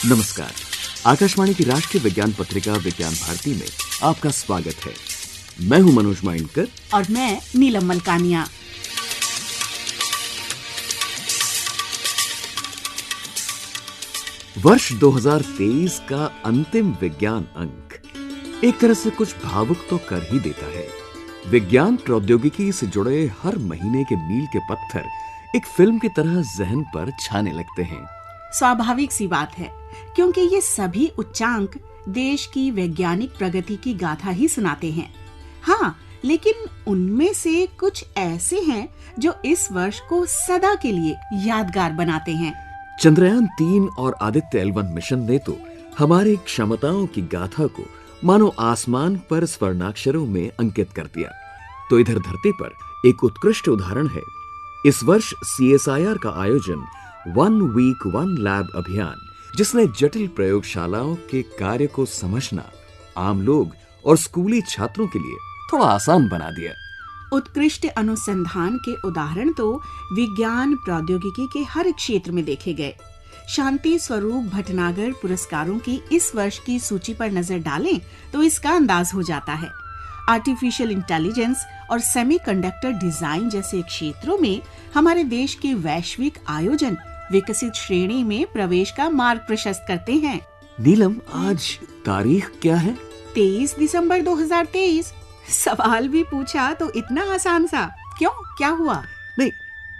नमस्कार। आकाशवाणी की राष्ट्रीय विज्ञान पत्रिका विज्ञान भारती में आपका स्वागत है। मैं हूं मनोज माइंडकर और मैं नीलम मलकानिया। वर्ष 2023 का अंतिम विज्ञान अंक एक तरह से कुछ भावुक तो कर ही देता है। विज्ञान प्रौद्योगिकी से जुड़े हर महीने के मील के पत्थर एक फिल्म की तरह जहन पर छाने लगते हैं। स्वाभाविक सी बात है, क्योंकि ये सभी उच्चांक देश की वैज्ञानिक प्रगति की गाथा ही सुनाते हैं। हाँ, लेकिन उनमें से कुछ ऐसे हैं जो इस वर्ष को सदा के लिए यादगार बनाते हैं। चंद्रयान 3 और आदित्य L1 मिशन ने तो हमारी क्षमताओं की गाथा को मानो आसमान पर स्वर्णाक्षरों में अंकित कर दिया। तो इधर धरती पर एक उत्कृष्ट उदाहरण है इस वर्ष CSIR का आयोजन 1 वीक 1 लैब अभियान, जिसने जटिल प्रयोगशालाओं के कार्य को समझना आम लोग और स्कूली छात्रों के लिए थोड़ा आसान बना दिया। उत्कृष्ट अनुसंधान के उदाहरण तो विज्ञान प्रौद्योगिकी के हर क्षेत्र में देखे गए। शांति स्वरूप भटनागर पुरस्कारों की इस वर्ष की सूची पर नजर डालें तो इसका अंदाज हो जाता है। आर्टिफिशियल इंटेलिजेंस और सेमीकंडक्टर डिजाइन जैसे क्षेत्रों में हमारे देश के वैश्विक आयोजन विकसित श्रेणी में प्रवेश का मार्ग प्रशस्त करते हैं। नीलम, आज तारीख क्या है? 23 दिसंबर 2023। सवाल भी पूछा तो इतना आसान सा। क्यों, क्या हुआ? नहीं,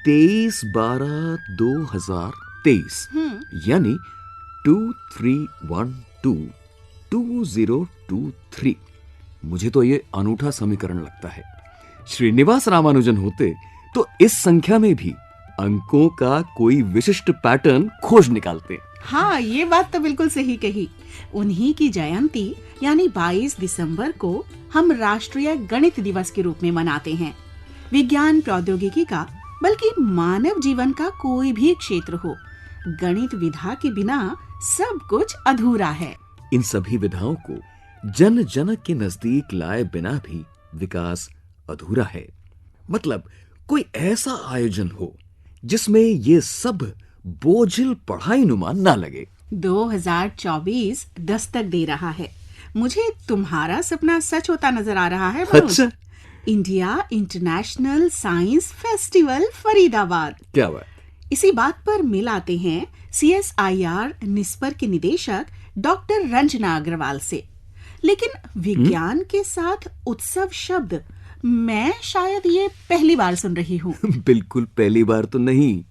23/12/2023 यानी 23122023। मुझे तो ये अनूठा समीकरण लगता है। श्रीनिवास रामानुजन होते तो इस संख्या में भी अंकों का कोई विशिष्ट पैटर्न खोज निकालते। हाँ, ये बात तो बिल्कुल सही कही। उन्हीं की जयंती यानी 22 दिसंबर को हम राष्ट्रीय गणित दिवस के रूप में मनाते हैं। विज्ञान प्रौद्योगिकी का, बल्कि मानव जीवन का कोई भी क्षेत्र हो, गणित विधा के बिना सब कुछ अधूरा है। इन सभी विधाओं को जन जन के नजदीक लाए बिना भी विकास अधूरा है। मतलब कोई ऐसा आयोजन हो जिसमें ये सब बोझिल पढ़ाई नुमा ना लगे। 2024 दस्तक दे रहा है। मुझे तुम्हारा सपना सच होता नजर आ रहा है मनोज। अच्छा, India international science festival Faridabad. क्या बात। इसी बात पर मिल आते हैं CSIR निस्पर के निदेशक डॉक्टर रंजना अग्रवाल से। लेकिन विज्ञान के साथ उत्सव शब्द मैं शायद ये पहली बार सुन रही हूँ। बिल्कुल पहली बार तो नहीं।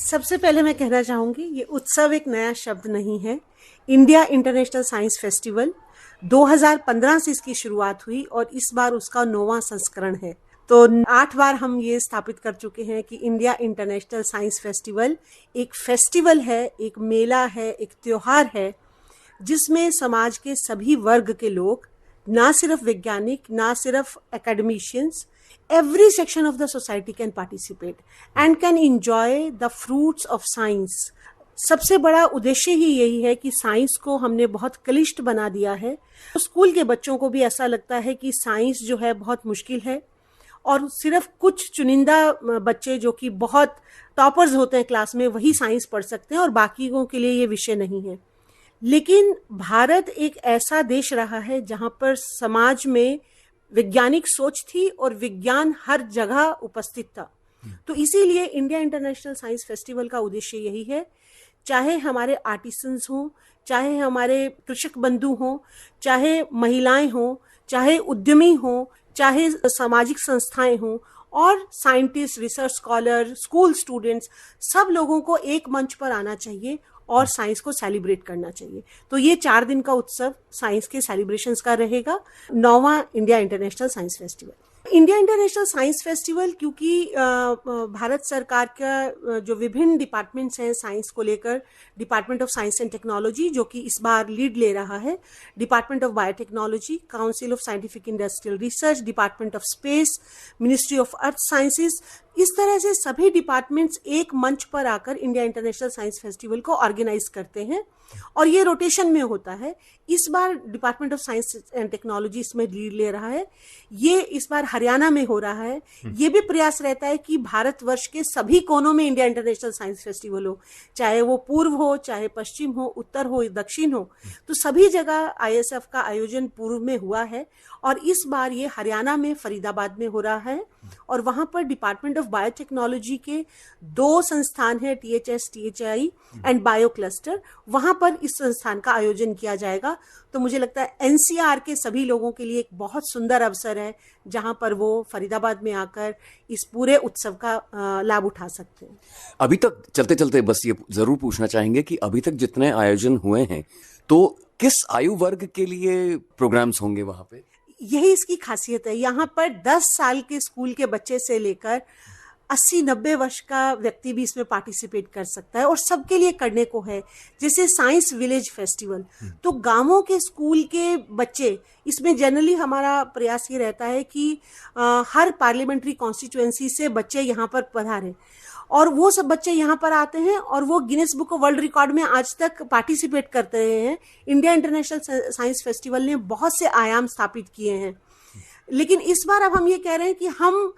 सबसे पहले मैं कहना चाहूंगी, ये उत्सव एक नया शब्द नहीं है। इंडिया इंटरनेशनल साइंस फेस्टिवल 2015 से इसकी शुरुआत हुई और इस बार उसका 9वां संस्करण है। तो 8 बार हम ये स्थापित कर चुके हैं कि इंडिया इंटरनेशनल साइंस फेस्टिवल है, एक मेला है, एक त्योहार है, जिसमें समाज के सभी वर्ग के लोग, ना सिर्फ वैज्ञानिक, ना सिर्फ academicians, every section of the society can participate and can enjoy the fruits of science. सबसे बड़ा उद्देश्य ही यही है कि साइंस को हमने बहुत क्लिष्ट बना दिया है। तो स्कूल के बच्चों को भी ऐसा लगता है कि साइंस जो है बहुत मुश्किल है और सिर्फ कुछ चुनिंदा बच्चे जो कि बहुत टॉपर्स होते हैं क्लास में, वही साइंस पढ़ सकते हैं और बाकियों के लिए ये विषय नहीं है। लेकिन भारत एक ऐसा देश रहा है जहां पर समाज में वैज्ञानिक सोच थी और विज्ञान हर जगह उपस्थित था। तो इसीलिए इंडिया इंटरनेशनल साइंस फेस्टिवल का उद्देश्य यही है, चाहे हमारे आर्टिसंस हों, चाहे हमारे कृषक बंधु हों, चाहे महिलाएं हों, चाहे उद्यमी हों, चाहे सामाजिक संस्थाएं हों और scientist, research scholar, school students, सब लोगों को एक मंच पर आना चाहिए और साइंस को सेलिब्रेट करना चाहिए। तो ये 4 दिन का उत्सव साइंस के सेलिब्रेशंस का रहेगा। 9वां India international science festival. India international science festival क्योंकि भारत सरकार का जो विभिन्न डिपार्टमेंट्स हैं साइंस को लेकर, department of science and technology जो कि इस बार लीड ले रहा है, department of biotechnology, council of scientific industrial research, department of space, ministry of earth sciences, इस तरह से सभी डिपार्टमेंट्स एक मंच पर आकर इंडिया इंटरनेशनल साइंस फेस्टिवल को ऑर्गेनाइज करते हैं और ये रोटेशन में होता है। इस बार department of science and technology इसमें लीड ले रहा है। ये इस बार हरियाणा में हो रहा है। ये भी प्रयास रहता है कि भारतवर्ष के सभी कोनों में इंडिया इंटरनेशनल साइंस फेस्टिवल हो, चाहे वो पूर्व हो, चाहे पश्चिम हो, उत्तर हो, दक्षिण हो, तो सभी जगह ISF का आयोजन पूर्व में हुआ है और इस बार ये हरियाणा में फरीदाबाद में हो रहा है और वहां पर डिपार्टमेंट ऑफ बायोटेक्नोलॉजी के 2 संस्थान हैं, THS, THI and bio cluster, वहां पर इस संस्थान का आयोजन किया जाएगा। तो मुझे लगता है NCR के सभी लोगों के लिए एक बहुत सुंदर अवसर है जहां पर वो फरीदाबाद में आकर इस पूरे उत्सव का लाभ उठा सकते हैं। अभी तक चलते चलते बस ये जरूर पूछना चाहेंगे कि अभी तक जितने आयोजन हुए हैं तो किस आयु वर्ग के लिए प्रोग्राम्स होंगे वहां पे? यही इसकी खासियत है। यहाँ पर 10 साल के स्कूल के बच्चे से लेकर 80-90 वर्ष का व्यक्ति भी इसमें पार्टिसिपेट कर सकता है और सबके लिए करने को है। जैसे साइंस विलेज फेस्टिवल, तो गांवों के स्कूल के बच्चे, इसमें जनरली हमारा प्रयास ये रहता है कि हर पार्लियामेंट्री कॉन्स्टिट्यूएंसी से बच्चे यहाँ पर पधारें और वो सब बच्चे यहाँ पर आते हैं और वो Guinness book of world record में आज तक पार्टिसिपेट करते रहे हैं। इंडिया इंटरनेशनल साइंस फेस्टिवल ने बहुत से आयाम स्थापित किए हैं, लेकिन इस बार अब हम ये कह रहे हैं कि हम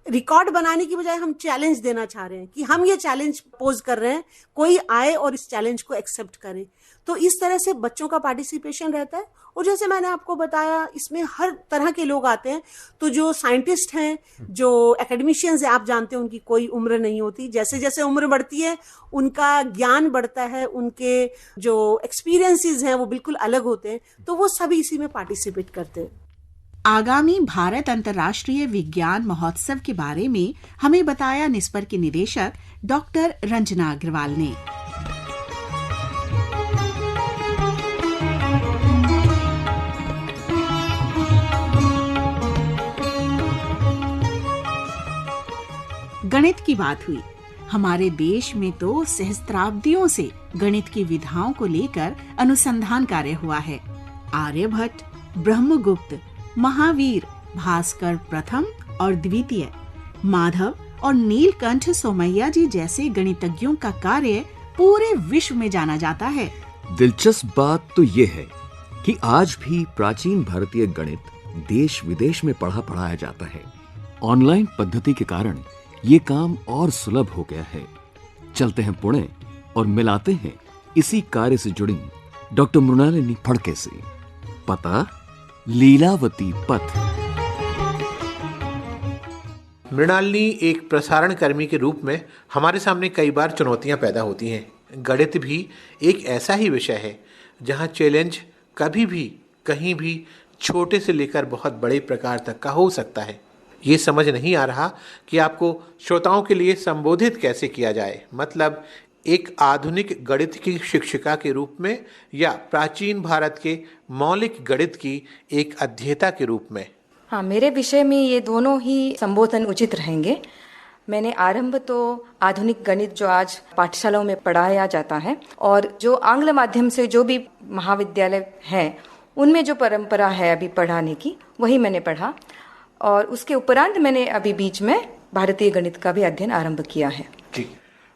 रिकॉर्ड बनाने की बजाय हम चैलेंज देना चाह रहे हैं कि हम ये चैलेंज पोज कर रहे हैं, कोई आए और इस चैलेंज को एक्सेप्ट करे। तो इस तरह से बच्चों का पार्टिसिपेशन रहता है और जैसे मैंने आपको बताया इसमें हर तरह के लोग आते हैं। तो जो साइंटिस्ट हैं, जो एकेडमिशियंस हैं, आप जानते हैं उनकी कोई उम्र नहीं होती। जैसे जैसे उम्र बढ़ती है उनका ज्ञान बढ़ता है, उनके जो एक्सपीरियंसेस हैं वो बिल्कुल अलग होते हैं, तो वो सभी इसी में पार्टिसिपेट करते हैं। आगामी भारत अंतर्राष्ट्रीय विज्ञान महोत्सव के बारे में हमें बताया निस्पर के निदेशक डॉक्टर रंजना अग्रवाल ने। गणित की बात हुई। हमारे देश में तो सहस्त्राब्दियों से गणित की विधाओं को लेकर अनुसंधान कार्य हुआ है। आर्यभट्ट, ब्रह्मगुप्त, महावीर, भास्कर प्रथम और द्वितीय, माधव और नीलकंठ सोमैया जी जैसे गणितज्ञों का कार्य पूरे विश्व में जाना जाता है। दिलचस्प बात तो ये है कि आज भी प्राचीन भारतीय गणित देश विदेश में पढ़ाया जाता है। ऑनलाइन पद्धति के कारण ये काम और सुलभ हो गया है। चलते हैं पुणे और मिलाते हैं इसी कार्य से जुड़ी डॉक्टर मृणालिनी फड़के से। पता लीलावती पथ। मृणालिनी एक प्रसारण कर्मी के रूप में हमारे सामने कई बार चुनौतियां पैदा होती हैं। गणित भी एक ऐसा ही विषय है जहां चैलेंज कभी भी कहीं भी छोटे से लेकर बहुत बड़े प्रकार तक का हो सकता है। ये समझ नहीं आ रहा कि आपको श्रोताओं के लिए संबोधित कैसे किया जाए, मतलब एक आधुनिक गणित की शिक्षिका के रूप में या प्राचीन भारत के मौलिक गणित की एक अध्येता के रूप में। हाँ, मेरे विषय में ये दोनों ही संबोधन उचित रहेंगे। मैंने आरंभ तो आधुनिक गणित जो आज पाठशालाओं में पढ़ाया जाता है और जो आंग्ल माध्यम से जो भी महाविद्यालय हैं उनमें जो परंपरा है अभी पढ़ाने की, वही मैंने पढ़ा और उसके उपरांत मैंने अभी बीच में भारतीय गणित का भी अध्ययन आरंभ किया है। जी,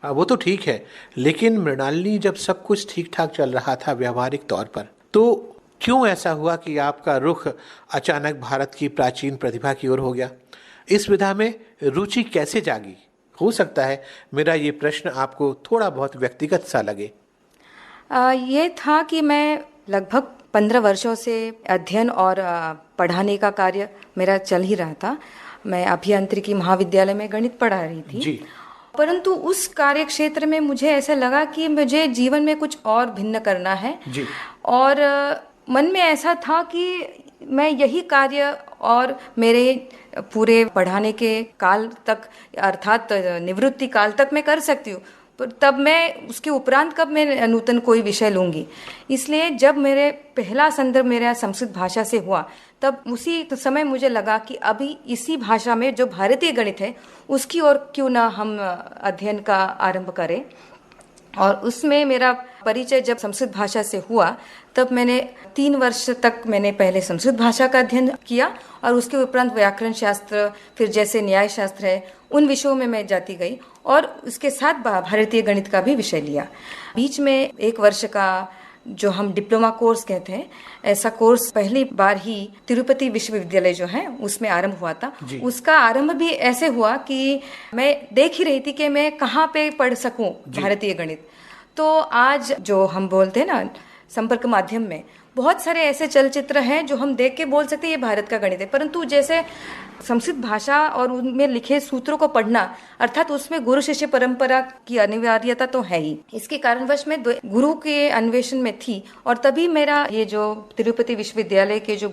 वो तो ठीक है, लेकिन मृणालिनी जब सब कुछ ठीक ठाक चल रहा था व्यावहारिक तौर पर, तो क्यों ऐसा हुआ कि आपका रुख अचानक भारत की प्राचीन प्रतिभा की ओर हो गया? इस विधा में रुचि कैसे जागी? हो सकता है मेरा ये प्रश्न आपको थोड़ा बहुत व्यक्तिगत सा लगे। ये था कि मैं लगभग 15 वर्षों से अध्ययन और पढ़ाने का कार्य मेरा चल ही रहा था। मैं अभियांत्रिकी महाविद्यालय में गणित पढ़ा रही थी जी। परंतु उस कार्य क्षेत्र में मुझे ऐसा लगा कि मुझे जीवन में कुछ और भिन्न करना है जी। और मन में ऐसा था कि मैं यही कार्य और मेरे पूरे पढ़ाने के काल तक अर्थात निवृत्ति काल तक मैं कर सकती हूँ, पर तब मैं उसके उपरांत कब मैं नूतन कोई विषय लूँगी। इसलिए जब मेरे पहला संदर्भ मेरा संस्कृत भाषा से हुआ तब उसी समय मुझे लगा कि अभी इसी भाषा में जो भारतीय गणित है उसकी ओर क्यों ना हम अध्ययन का आरंभ करें। और उसमें मेरा परिचय जब संस्कृत भाषा से हुआ तब मैंने 3 वर्ष तक मैंने पहले संस्कृत भाषा का अध्ययन किया और उसके उपरांत व्याकरण शास्त्र, फिर जैसे न्याय शास्त्र है उन विषयों में मैं जाती गई और उसके साथ भारतीय गणित का भी विषय लिया। बीच में 1 वर्ष का जो हम डिप्लोमा कोर्स कहते हैं, ऐसा कोर्स पहली बार ही तिरुपति विश्वविद्यालय जो है उसमें आरंभ हुआ था। उसका आरंभ भी ऐसे हुआ कि मैं देख ही रही थी कि मैं कहाँ पे पढ़ सकूं भारतीय गणित। तो आज जो हम बोलते हैं ना संपर्क माध्यम में बहुत सारे ऐसे चलचित्र हैं जो हम देख के बोल सकते हैं ये भारत का गणित है, परंतु जैसे संस्कृत भाषा और उनमें लिखे सूत्रों को पढ़ना, अर्थात उसमें गुरु शिष्य परंपरा की अनिवार्यता तो है ही। इसके कारणवश मैं गुरु के अन्वेषण में थी और तभी मेरा ये जो तिरुपति विश्वविद्यालय के जो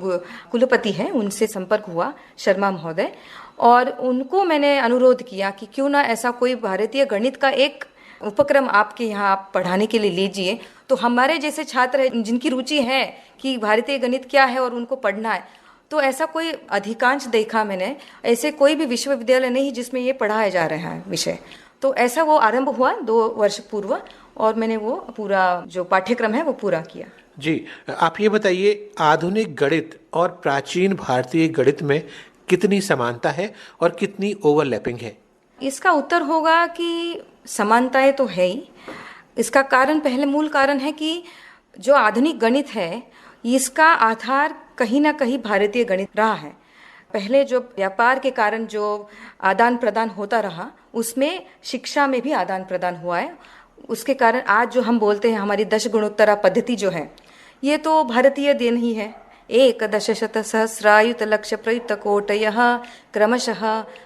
कुलपति हैं उनसे संपर्क हुआ, शर्मा महोदय, और उनको मैंने अनुरोध किया कि क्यों ना ऐसा कोई भारतीय गणित का एक उपक्रम आपके यहाँ आप पढ़ाने के लिए लीजिए। तो हमारे जैसे छात्र हैं जिनकी रुचि है कि भारतीय गणित क्या है और उनको पढ़ना है, तो ऐसा कोई अधिकांश देखा मैंने, ऐसे कोई भी विश्वविद्यालय नहीं जिसमें ये पढ़ाया जा रहा है विषय। तो ऐसा वो आरंभ हुआ 2 वर्ष पूर्व और मैंने वो पूरा जो पाठ्यक्रम है वो पूरा किया। जी, आप ये बताइए, आधुनिक गणित और प्राचीन भारतीय गणित में कितनी समानता है और कितनी ओवरलैपिंग है? इसका उत्तर होगा कि समानताएं तो है ही। इसका कारण, पहले मूल कारण है कि जो आधुनिक गणित है इसका आधार कहीं ना कहीं भारतीय गणित रहा है। पहले जो व्यापार के कारण जो आदान प्रदान होता रहा उसमें शिक्षा में भी आदान प्रदान हुआ है। उसके कारण आज जो हम बोलते हैं हमारी 10 गुणोत्तरा पद्धति जो है ये तो भारतीय देन ही है। 11,000,000 लक्ष प्रयुक्त कोटयः क्रमशः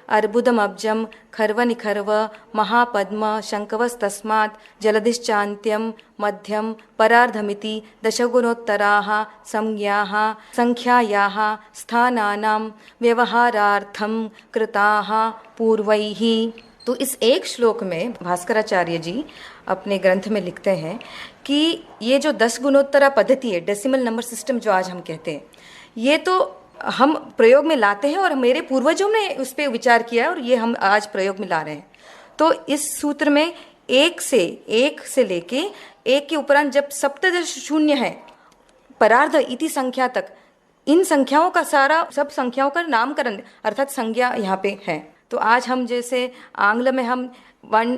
अर्बुदमब्जम खर्वनिखर्व महापद्म शङ्कवस्तस्मात् जलधिश्चान्त्यं मध्यम परार्धमिति 10 गुणोत्तराः संज्ञाः संख्यायाः स्थानानां व्यवहारार्थं कृताः पूर्वैः। तो इस एक श्लोक में भास्कराचार्य जी अपने ग्रंथ में लिखते हैं कि ये जो 10 गुणोत्तरा पद्धति है, डेसिमल नंबर सिस्टम जो आज हम कहते हैं, ये तो हम प्रयोग में लाते हैं और मेरे पूर्वजों ने उस पर विचार किया और ये हम आज प्रयोग में ला रहे हैं। तो इस सूत्र में 1 से लेके 1 के उपरांत जब सप्तदश शून्य है परार्ध इति संख्या तक, इन संख्याओं का सारा सब संख्याओं का नामकरण अर्थात संज्ञा यहाँ पे है। तो आज हम जैसे आंग्ल में हम 1,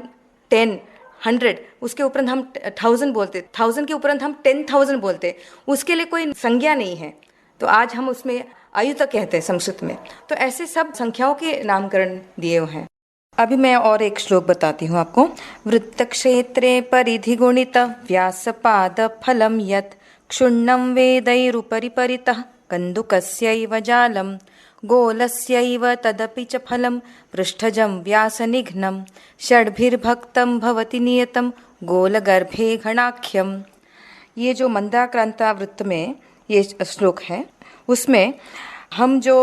10, 100 उसके उपरांत हम 1000 बोलते, 1000 के उपरांत हम 10,000 बोलते, उसके लिए कोई संज्ञा नहीं है। तो आज हम उसमें आयुत कहते हैं संस्कृत में। तो ऐसे सब संख्याओं के नामकरण दिए हुए हैं। अभी मैं और एक श्लोक बताती हूँ आपको। वृत्त क्षेत्रे परिधि गुणित व्यासपाद फलम यत् क्षुण्णं वेदैरुपरि परितः कन्दुकस्यैव जालम् गोलस्यैव तदपि च फलं पृष्ठजं व्यासनिघ्नं षड्भिर्भक्तं भवति नियतं गोलगर्भे घणाख्यम। ये जो मंदाक्रांता वृत्त में ये श्लोक है उसमें हम जो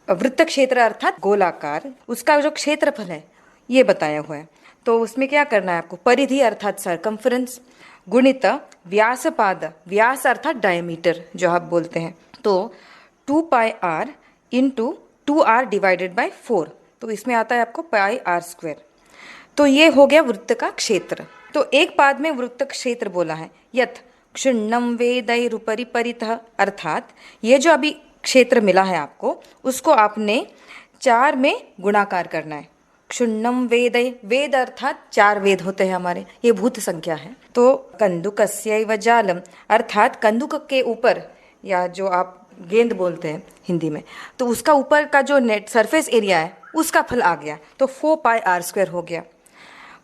वृत्त क्षेत्र अर्थात गोलाकार उसका जो क्षेत्रफल है ये बताया हुआ है। तो उसमें क्या करना है आपको, परिधि अर्थात सर्कम्फरेंस, गुणित व्यासपाद, व्यास अर्थात डायमीटर जो आप बोलते हैं, तो 2πr into 2r divided by 4, तो इसमें आता है आपको πr²। तो ये हो गया वृत्त का क्षेत्र। तो एक पाद में वृत्त क्षेत्र बोला है, यथ क्षुण्णं वेदैरुपरि परितः, अर्थात ये जो अभी क्षेत्र मिला है आपको उसको आपने 4 में गुणाकार करना है। क्षुण्णं वेदै, वेद अर्थात 4 वेद होते हैं हमारे, ये भूत संख्या है। तो कन्दुकस्यैव जालम अर्थात कंदुक के ऊपर, या जो आप गेंद बोलते हैं हिंदी में, तो उसका ऊपर का जो नेट सरफेस एरिया है उसका फल आ गया, तो 4πr² हो गया।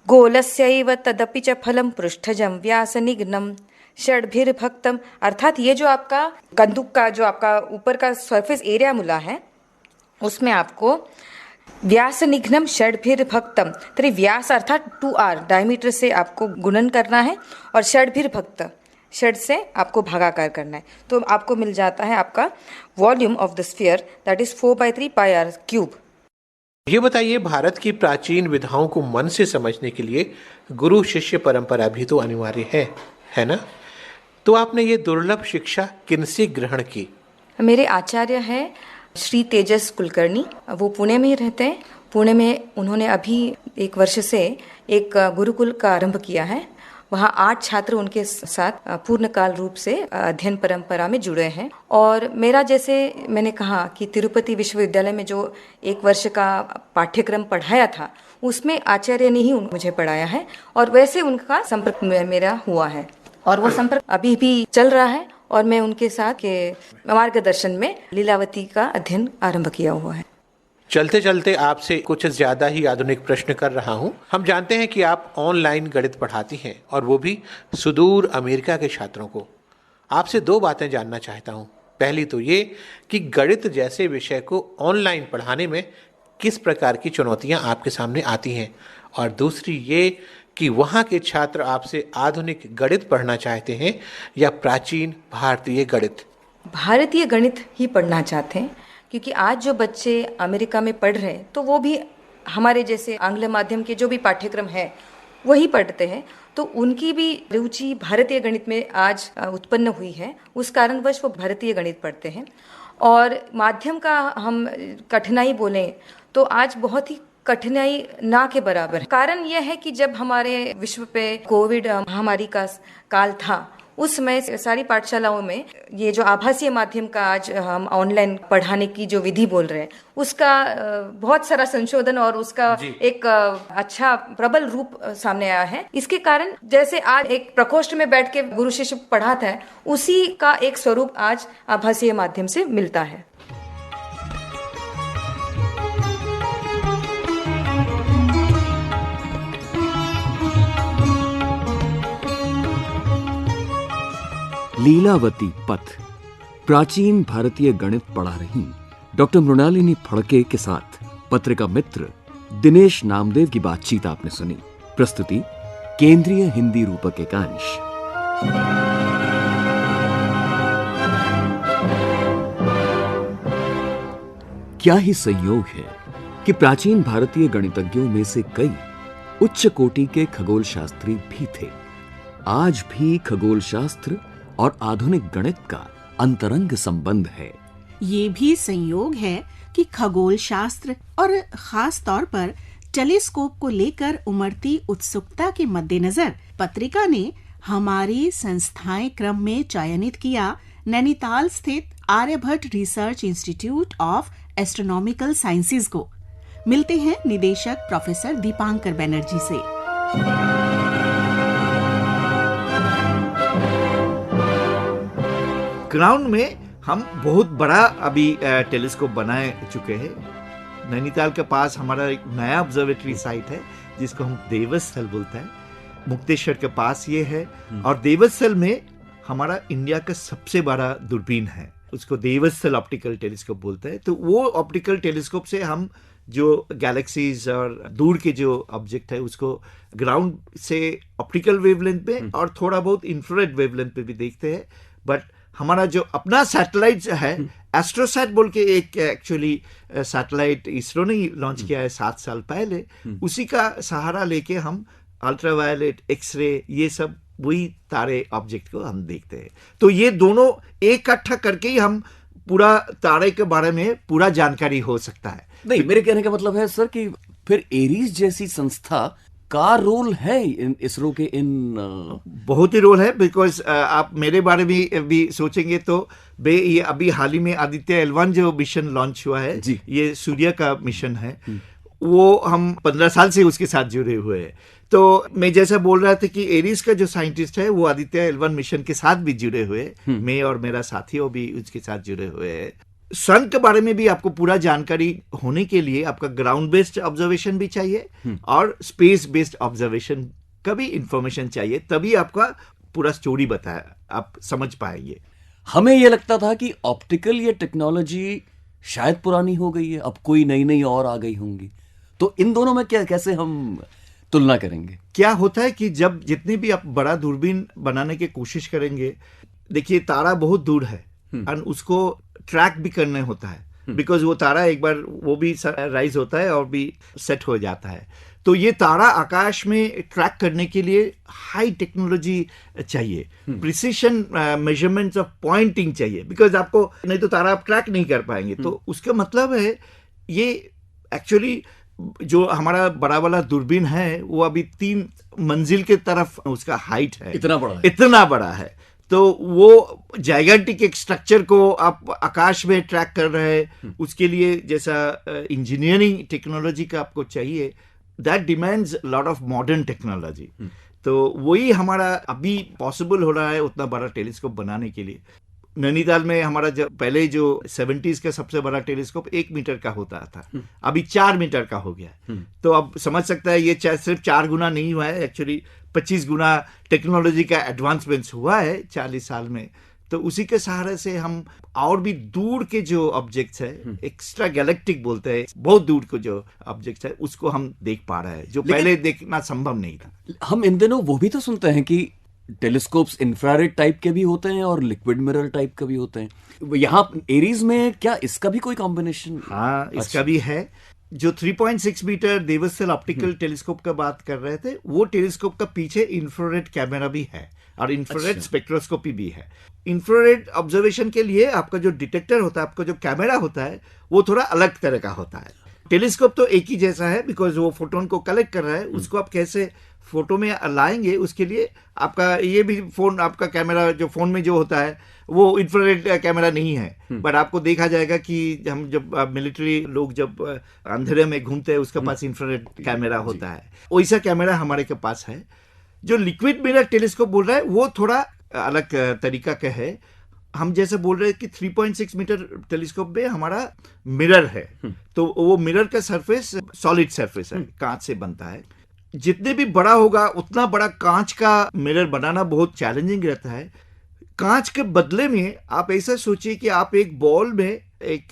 गोलस्यैव तदपि च फलं पृष्ठजं व्यासनिघ्नं षड्भिर्भक्तम, अर्थात ये जो आपका कंदुक का जो आपका ऊपर का सरफेस एरिया मिला है उसमें आपको व्यासनिघ्नं षड्भिर्भक्तम, तरी व्यास अर्थात 2r डायमीटर से आपको गुणन करना है और षड्भिर्भक्त षड से आपको भागाकार करना है। तो आपको मिल जाता है आपका volume of the sphere that is 4/3πr³। ये बताइए, भारत की प्राचीन विधाओं को मन से समझने के लिए गुरु शिष्य परंपरा भी तो अनिवार्य है ना? तो आपने ये दुर्लभ शिक्षा किनसे ग्रहण की? मेरे आचार्य हैं श्री तेजस कुलकर्णी, वो पुणे में ही रहते हैं। पुणे में उन्होंने अभी 1 वर्ष से एक गुरुकुल का आरंभ किया है वहाँ 8 छात्र उनके साथ पूर्णकाल रूप से अध्ययन परंपरा में जुड़े हैं। और मेरा, जैसे मैंने कहा कि तिरुपति विश्वविद्यालय में जो 1 वर्ष का पाठ्यक्रम पढ़ाया था, उसमें आचार्य ने ही मुझे पढ़ाया है और वैसे उनका संपर्क मेरा हुआ है और वो संपर्क अभी भी चल रहा है और मैं उनके साथ के मार्गदर्शन में लीलावती का अध्ययन आरंभ किया हुआ है। चलते चलते आपसे कुछ ज़्यादा ही आधुनिक प्रश्न कर रहा हूँ। हम जानते हैं कि आप ऑनलाइन गणित पढ़ाती हैं और वो भी सुदूर अमेरिका के छात्रों को। आपसे 2 बातें जानना चाहता हूँ। पहली तो ये कि गणित जैसे विषय को ऑनलाइन पढ़ाने में किस प्रकार की चुनौतियाँ आपके सामने आती हैं, और दूसरी ये कि वहाँ के छात्र आपसे आधुनिक गणित पढ़ना चाहते हैं या प्राचीन भारतीय गणित? भारतीय गणित ही पढ़ना चाहते हैं, क्योंकि आज जो बच्चे अमेरिका में पढ़ रहे हैं तो वो भी हमारे जैसे आंग्ल माध्यम के जो भी पाठ्यक्रम है वही पढ़ते हैं, तो उनकी भी रुचि भारतीय गणित में आज उत्पन्न हुई है। उस कारणवश वो भारतीय गणित पढ़ते हैं। और माध्यम का हम कठिनाई बोलें तो आज बहुत ही कठिनाई ना के बराबर है। कारण यह है कि जब हमारे विश्व पे कोविड महामारी का काल था, उस समय सारी पाठशालाओं में ये जो आभासीय माध्यम का आज हम ऑनलाइन पढ़ाने की जो विधि बोल रहे हैं, उसका बहुत सारा संशोधन और उसका एक अच्छा प्रबल रूप सामने आया है। इसके कारण जैसे आज एक प्रकोष्ठ में बैठ के गुरु शिष्य पढ़ाता है, उसी का एक स्वरूप आज आभासीय माध्यम से मिलता है। लीलावती पथ प्राचीन भारतीय गणित पढ़ा रही डॉक्टर मृणालिनी फड़के के साथ पत्रिका मित्र दिनेश नामदेव की बातचीत आपने सुनी। प्रस्तुति केंद्रीय हिंदी रूपक एकांश। क्या ही संयोग है कि प्राचीन भारतीय गणितज्ञों में से कई उच्च कोटि के खगोल शास्त्री भी थे। आज भी खगोल शास्त्र और आधुनिक गणित का अंतरंग संबंध है। ये भी संयोग है कि खगोल शास्त्र और खास तौर पर टेलीस्कोप को लेकर उमड़ती उत्सुकता के मद्देनजर पत्रिका ने हमारी संस्थाएं क्रम में चयनित किया नैनीताल स्थित Aryabhatta research institute of astronomical sciences को। मिलते हैं निदेशक प्रोफेसर दीपांकर बनर्जी से। ग्राउंड में हम बहुत बड़ा अभी टेलीस्कोप बनाए चुके हैं। नैनीताल के पास हमारा एक नया ऑब्जर्वेटरी साइट है जिसको हम देवस्थल बोलते हैं। मुक्तेश्वर के पास ये है और देवस्थल में हमारा इंडिया का सबसे बड़ा दूरबीन है, उसको देवस्थल ऑप्टिकल टेलीस्कोप बोलते हैं। तो वो ऑप्टिकल टेलीस्कोप से हम जो गैलेक्सीज और दूर के जो ऑब्जेक्ट है उसको ग्राउंड से ऑप्टिकल वेवलेंथ पे और थोड़ा बहुत इंफ्रारेड वेवलेंथ पे भी देखते हैं। बट हमारा जो अपना सैटेलाइट है एस्ट्रोसैट बोल के एक एक्चुअली सैटेलाइट इसरो ने लॉन्च किया है 7 साल पहले, उसी का सहारा लेके हम अल्ट्रावायलेट, एक्सरे, ये सब वही तारे ऑब्जेक्ट को हम देखते हैं। तो ये दोनों इकट्ठा करके ही हम पूरा तारे के बारे में पूरा जानकारी हो सकता है। नहीं, मेरे कहने का मतलब है सर कि फिर एरीज जैसी संस्था का रोल है इसरो के इन बहुत ही रोल है। बिकॉज आप मेरे बारे में भी सोचेंगे तो ये अभी हाल ही में आदित्य L1 जो मिशन लॉन्च हुआ है, ये सूर्य का मिशन है, वो हम 15 साल से उसके साथ जुड़े हुए हैं। तो मैं जैसा बोल रहा था कि एरीज का जो साइंटिस्ट है वो आदित्य L1 मिशन के साथ भी जुड़े हुए, मैं और मेरा साथियों भी उसके साथ जुड़े हुए हैं। सन के बारे में भी आपको पूरा जानकारी होने के लिए आपका ग्राउंड बेस्ड ऑब्जर्वेशन भी चाहिए और स्पेस बेस्ड ऑब्जर्वेशन का भी इंफॉर्मेशन चाहिए, तभी आपका पूरा स्टोरी बताया आप समझ पाएंगे। हमें यह लगता था कि ऑप्टिकल ये टेक्नोलॉजी शायद पुरानी हो गई है, अब कोई नई नई और आ गई होंगी, तो इन दोनों में कैसे हम तुलना करेंगे? क्या होता है कि जब जितनी भी आप बड़ा दूरबीन बनाने की कोशिश करेंगे, देखिए तारा बहुत दूर है और उसको ट्रैक भी करने होता है, बिकॉज वो तारा एक बार वो भी राइज होता है और भी सेट हो जाता है। तो ये तारा आकाश में ट्रैक करने के लिए हाई टेक्नोलॉजी चाहिए, प्रिसिशन मेजरमेंट्स ऑफ पॉइंटिंग चाहिए, बिकॉज आपको नहीं तो तारा आप ट्रैक नहीं कर पाएंगे। तो उसका मतलब है ये एक्चुअली जो हमारा बड़ा वाला दूरबीन है वो अभी 3 मंजिल के तरफ उसका हाइट है, इतना बड़ा है। इतना बड़ा है। तो वो जाइगेंटिक एक स्ट्रक्चर को आप आकाश में ट्रैक कर रहे हैं, उसके लिए जैसा इंजीनियरिंग टेक्नोलॉजी का आपको चाहिए, that demands lot of modern technology. तो वही हमारा अभी पॉसिबल हो रहा है उतना बड़ा टेलीस्कोप बनाने के लिए। नैनीताल में हमारा पहले जो 70s का सबसे बड़ा टेलीस्कोप 1 मीटर का होता था, अभी 4 मीटर का हो गया। तो अब समझ सकता है ये सिर्फ 4 गुना नहीं हुआ है, एक्चुअली 25 गुना टेक्नोलॉजी का एडवांसमेंट हुआ है 40 साल में। तो उसी के सहारे से हम और भी दूर के जो ऑब्जेक्ट्स है, एक्स्ट्रा गैलेक्टिक बोलते हैं, बहुत दूर को जो ऑब्जेक्ट्स है उसको हम देख पा रहे हैं, जो पहले देखना संभव नहीं था। हम इन दिनों वो भी तो सुनते हैं कि टेलीस्कोप्स इंफ्रारेड टाइप के भी होते हैं और लिक्विड मिरर टाइप के भी होते हैं। यहाँ एरीज में क्या इसका भी कोई कॉम्बिनेशन? हाँ, इसका भी है। जो 3.6 मीटर देवस्थल ऑप्टिकल टेलीस्कोप का बात कर रहे थे, वो टेलीस्कोप का पीछे इंफ्रारेड कैमरा भी है और इंफ्रारेड स्पेक्ट्रोस्कोपी भी है। इंफ्रारेड ऑब्जर्वेशन के लिए आपका जो डिटेक्टर होता है, आपका जो कैमरा होता है, वो थोड़ा अलग तरह का होता है। टेलीस्कोप तो एक ही जैसा है, बिकॉज वो फोटोन को कलेक्ट कर रहा है, उसको आप कैसे फोटो में लाएंगे, उसके लिए आपका ये भी फोन, आपका कैमरा जो फोन में जो होता है वो इंफ्रारेड कैमरा नहीं है, बट आपको देखा जाएगा कि हम जब मिलिट्री लोग जब अंधेरे में घूमते हैं उसके पास इंफ्रारेड कैमरा होता है, वैसा कैमरा हमारे के पास है। जो लिक्विड मिरर टेलीस्कोप बोल रहा है वो थोड़ा अलग तरीका का है। हम जैसे बोल रहे हैं कि 3.6 मीटर टेलीस्कोप में हमारा मिरर है, तो वो मिरर का सरफेस सॉलिड सरफेस है, कांच से बनता है। जितने भी बड़ा होगा उतना बड़ा कांच का मिरर बनाना बहुत चैलेंजिंग रहता है। कांच के बदले में आप ऐसा सोचिए कि आप एक बॉल में एक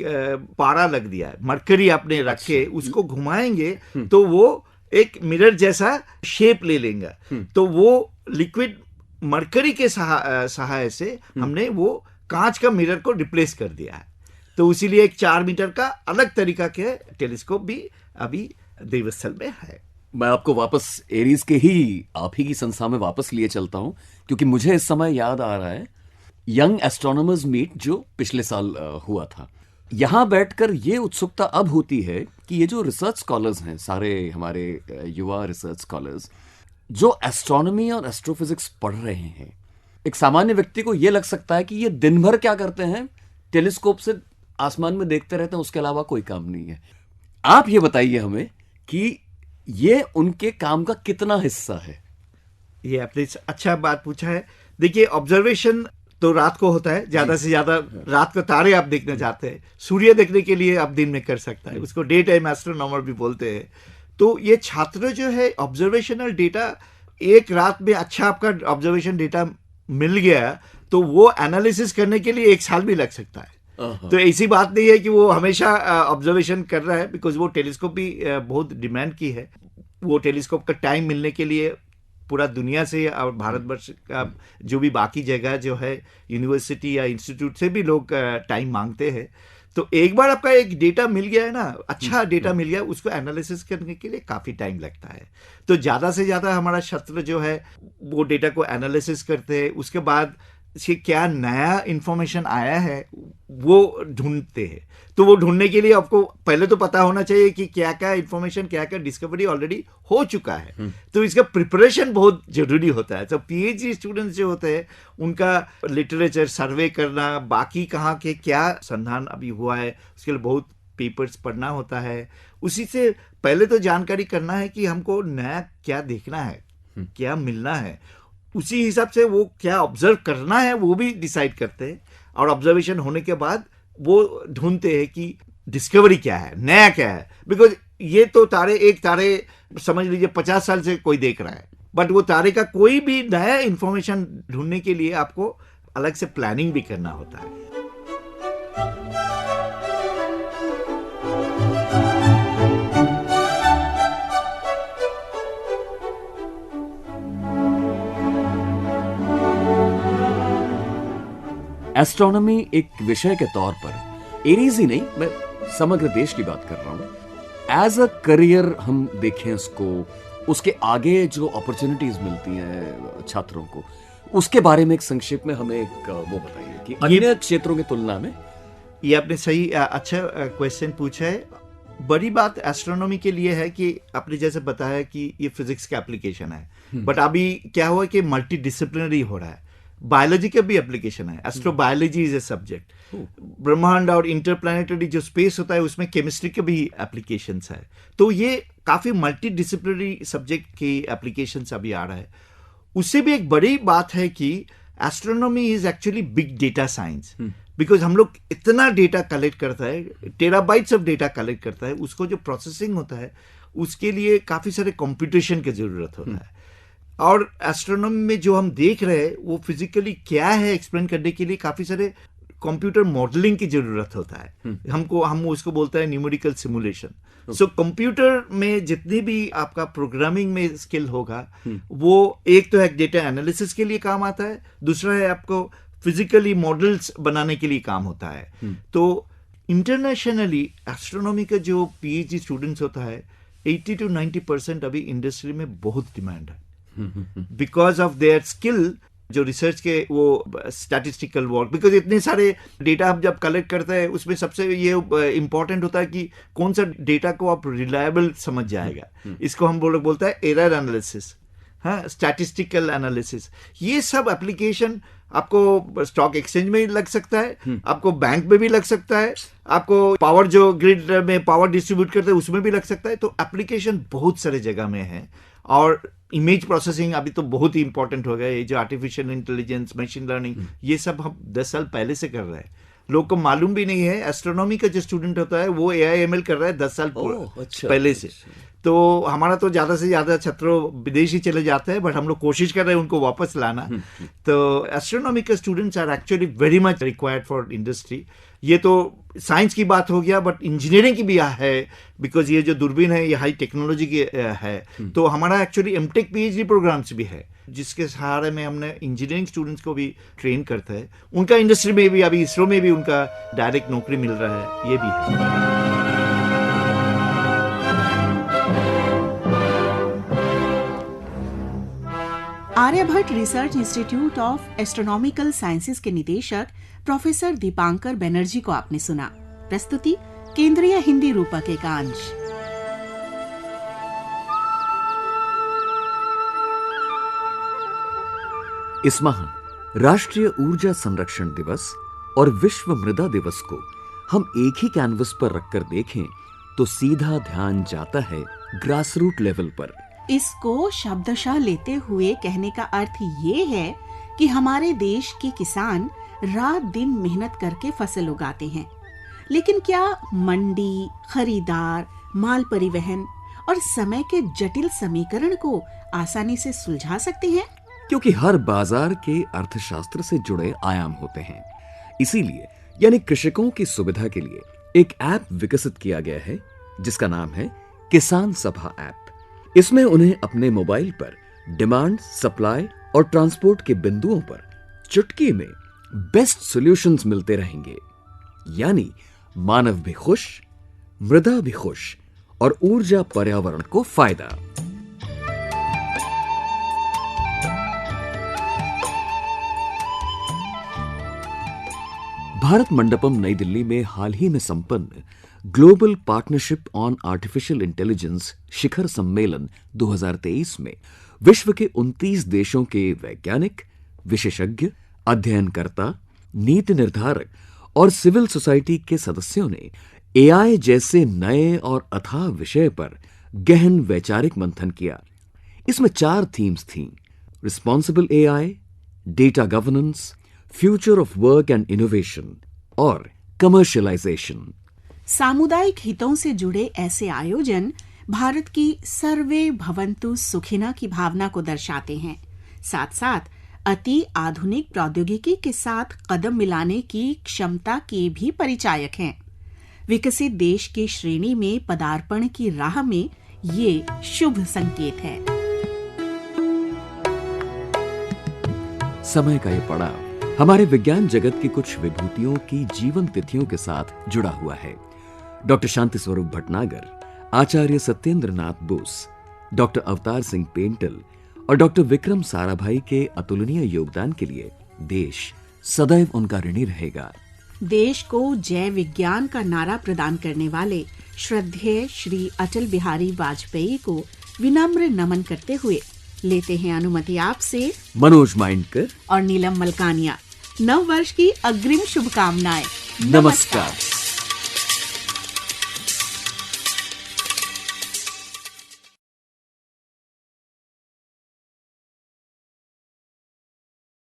पारा लग दिया है, मरकरी आपने रख के उसको घुमाएंगे तो वो एक मिरर जैसा शेप ले लेंगे। तो वो लिक्विड मरकरी के सहाय से हमने वो कांच का मिरर को रिप्लेस कर दिया है। तो इसीलिए एक 4 मीटर का अलग तरीका के टेलीस्कोप भी अभी देवस्थल में है। मैं आपको वापस एरीज के ही आप ही की संस्था में वापस लिए चलता हूं, क्योंकि मुझे इस समय याद आ रहा है यंग एस्ट्रोनॉमर्स मीट जो पिछले साल हुआ था। यहां बैठकर ये उत्सुकता अब होती है कि ये जो रिसर्च स्कॉलर्स हैं, सारे हमारे युवा रिसर्च स्कॉलर्स जो एस्ट्रोनॉमी और एस्ट्रोफिजिक्स पढ़ रहे हैं, एक सामान्य व्यक्ति को ये लग सकता है कि ये दिन भर क्या करते हैं, टेलीस्कोप से आसमान में देखते रहते हैं, उसके अलावा कोई काम नहीं है। आप ये बताइए हमें कि ये उनके काम का कितना हिस्सा है? ये आपने अच्छा बात पूछा है। देखिए, ऑब्जर्वेशन तो रात को होता है, ज्यादा से ज्यादा रात को तारे आप देखने जाते हैं। सूर्य देखने के लिए आप दिन में कर सकता है, उसको डे टाइम एस्ट्रोनॉमर भी बोलते हैं। तो ये छात्र जो है ऑब्जर्वेशनल डेटा, एक रात में अच्छा आपका ऑब्जर्वेशन डेटा मिल गया तो वो एनालिसिस करने के लिए 1 साल भी लग सकता है। तो ऐसी बात नहीं है कि वो हमेशा ऑब्जर्वेशन कर रहा है, बिकॉज वो टेलीस्कोप भी बहुत डिमांड की है। वो टेलीस्कोप का टाइम मिलने के लिए पूरा दुनिया से और भारतवर्ष का जो भी बाकी जगह जो है यूनिवर्सिटी या इंस्टीट्यूट से भी लोग टाइम मांगते हैं। तो एक बार आपका एक डेटा मिल गया है ना, अच्छा डेटा मिल गया, उसको एनालिसिस करने के लिए काफ़ी टाइम लगता है। तो ज़्यादा से ज़्यादा हमारा छात्र जो है वो डेटा को एनालिसिस करते हैं, उसके बाद इसके क्या नया इंफॉर्मेशन आया है वो ढूंढते हैं। तो वो ढूंढने के लिए आपको पहले तो पता होना चाहिए कि क्या क्या इंफॉर्मेशन, क्या क्या डिस्कवरी ऑलरेडी हो चुका है। तो इसका प्रिपरेशन बहुत जरूरी होता है। तो पीएचडी स्टूडेंट्स जो होते हैं उनका लिटरेचर सर्वे करना, बाकी कहाँ के क्या संधान अभी हुआ है, उसके लिए बहुत पेपर्स पढ़ना होता है। उसी से पहले तो जानकारी करना है कि हमको नया क्या देखना है, क्या मिलना है, उसी हिसाब से वो क्या ऑब्जर्व करना है वो भी डिसाइड करते हैं। और ऑब्जर्वेशन होने के बाद वो ढूंढते हैं कि डिस्कवरी क्या है, नया क्या है। बिकॉज ये तो एक तारे समझ लीजिए 50 साल से कोई देख रहा है, बट वो तारे का कोई भी नया इंफॉर्मेशन ढूंढने के लिए आपको अलग से प्लानिंग भी करना होता है। एस्ट्रोनॉमी एक विषय के तौर पर एरीज ही नहीं, मैं समग्र देश की बात कर रहा हूं। एज अ करियर हम देखें उसको, उसके आगे जो अपॉर्चुनिटीज मिलती हैं छात्रों को, उसके बारे में एक संक्षेप में हमें एक वो बताइए कि अन्य क्षेत्रों की तुलना में। ये आपने सही अच्छा क्वेश्चन पूछा है। बड़ी बात एस्ट्रोनॉमी के लिए है कि आपने जैसे बताया कि ये फिजिक्स का एप्लीकेशन है, बट अभी क्या हुआ कि मल्टी डिसिप्लिनरी हो रहा है, बायोलॉजी का भी एप्लीकेशन है, एस्ट्रोबायोलॉजी इज ए सब्जेक्ट, ब्रह्मांड और इंटरप्लैनेटरी जो स्पेस होता है उसमें केमिस्ट्री के भी एप्लीकेशंस है, तो ये काफी मल्टी डिसिप्लिनरी सब्जेक्ट की एप्लीकेशंस अभी आ रहा है। उससे भी एक बड़ी बात है कि astronomy is actually big data science, because हम लोग इतना डेटा कलेक्ट करता है, टेराबाइट्स ऑफ डेटा कलेक्ट करता है, उसको जो प्रोसेसिंग होता है उसके लिए काफी सारे कंप्यूटेशन की जरूरत होता है। और एस्ट्रोनॉमी में जो हम देख रहे हैं वो फिजिकली क्या है एक्सप्लेन करने के लिए काफी सारे कंप्यूटर मॉडलिंग की जरूरत होता है। हम उसको बोलते हैं न्यूमेरिकल सिमुलेशन। सो कंप्यूटर में जितनी भी आपका प्रोग्रामिंग में स्किल होगा वो एक तो है डेटा एनालिसिस के लिए काम आता है, दूसरा है आपको फिजिकली मॉडल्स बनाने के लिए काम होता है। तो इंटरनेशनली एस्ट्रोनॉमी का जो पीएचडी स्टूडेंट्स होता है 80 to 90% अभी इंडस्ट्री में बहुत डिमांड है बिकॉज ऑफ देयर स्किल, जो रिसर्च के वो स्टैटिस्टिकल वर्क, बिकॉज इतने सारे डेटा आप जब कलेक्ट करते हैं उसमें सबसे ये इंपॉर्टेंट होता है कि कौन सा डेटा को आप रिलायबल समझ जाएगा। इसको हम बोलते हैं एरर एनालिसिस, हाँ, स्टैटिस्टिकल एनालिसिस। ये सब एप्लीकेशन आपको स्टॉक एक्सचेंज में लग सकता है, आपको बैंक में भी लग सकता है, आपको पावर जो ग्रिड में पावर डिस्ट्रीब्यूट करते हैं उसमें भी लग सकता है। तो एप्लीकेशन बहुत सारे जगह में है। और इमेज प्रोसेसिंग अभी तो बहुत ही इंपॉर्टेंट हो गया, ये जो आर्टिफिशियल इंटेलिजेंस, मशीन लर्निंग, ये सब हम 10 साल पहले से कर रहे हैं, लोग को मालूम भी नहीं है। एस्ट्रोनॉमी का जो स्टूडेंट होता है वो AIML कर रहा है 10 साल पहले से। तो हमारा तो ज्यादा से ज्यादा छात्रों विदेश ही चले जाते हैं, बट हम लोग कोशिश कर रहे हैं उनको वापस लाना। तो एस्ट्रोनॉमी के students are actually very much required for industry. ये तो साइंस की बात हो गया, बट इंजीनियरिंग की भी है, बिकॉज ये जो दूरबीन है ये हाई टेक्नोलॉजी की है। तो हमारा एक्चुअली एमटेक PhD प्रोग्राम्स भी है, जिसके सहारे में हमने इंजीनियरिंग स्टूडेंट्स को भी ट्रेन करते हैं। उनका इंडस्ट्री में भी, अभी इसरो में भी उनका डायरेक्ट नौकरी मिल रहा है, ये भी है। Aryabhatta research institute of astronomical sciences के निदेशक प्रोफेसर दीपांकर बनर्जी को आपने सुना। प्रस्तुति केंद्रीय हिंदी रूपक एकांश। इस माह राष्ट्रीय ऊर्जा संरक्षण दिवस और विश्व मृदा दिवस को हम एक ही कैनवस पर रखकर देखें तो सीधा ध्यान जाता है ग्रासरूट लेवल पर। इसको शब्दशः लेते हुए कहने का अर्थ ये है कि हमारे देश के किसान रात दिन मेहनत करके फसल उगाते हैं, लेकिन क्या मंडी, खरीदार, माल परिवहन और समय के जटिल समीकरण को आसानी से सुलझा सकते हैं? क्योंकि हर बाजार के अर्थशास्त्र से जुड़े आयाम होते हैं। इसीलिए यानी कृषकों की सुविधा के लिए एक ऐप विकसित किया गया है जिसका नाम है किसान सभा ऐप। इसमें उन्हें अपने मोबाइल पर डिमांड, सप्लाई और ट्रांसपोर्ट के बिंदुओं पर चुटकी में बेस्ट सॉल्यूशंस मिलते रहेंगे। यानी मानव भी खुश, मृदा भी खुश और ऊर्जा पर्यावरण को फायदा। भारत मंडपम नई दिल्ली में हाल ही में संपन्न global partnership on artificial intelligence शिखर सम्मेलन 2023 में विश्व के 29 देशों के वैज्ञानिक, विशेषज्ञ, अध्ययनकर्ता, नीति निर्धारक और सिविल सोसाइटी के सदस्यों ने AI जैसे नए और अथाह विषय पर गहन वैचारिक मंथन किया। इसमें 4 थीम्स थीं: responsible AI, data governance, future of work and innovation और कमर्शियलाइजेशन। सामुदायिक हितों से जुड़े ऐसे आयोजन भारत की सर्वे भवन्तु सुखिनः की भावना को दर्शाते हैं, साथ साथ अति आधुनिक प्रौद्योगिकी के साथ कदम मिलाने की क्षमता के भी परिचायक हैं। विकसित देश की श्रेणी में पदार्पण की राह में ये शुभ संकेत है। समय का ये पड़ाव हमारे विज्ञान जगत की कुछ विभूतियों की जीवन तिथियों के साथ जुड़ा हुआ है। डॉक्टर शांति स्वरूप भटनागर, आचार्य सत्येंद्र नाथ बोस, डॉक्टर अवतार सिंह पेंटल और डॉक्टर विक्रम साराभाई के अतुलनीय योगदान के लिए देश सदैव उनका ऋणी रहेगा। देश को जय विज्ञान का नारा प्रदान करने वाले श्रद्धेय श्री अटल बिहारी वाजपेयी को विनम्र नमन करते हुए लेते हैं अनुमति आपसे मनोज माइंडकर और नीलम मलकानिया। नव वर्ष की अग्रिम शुभकामनाएं। नमस्कार।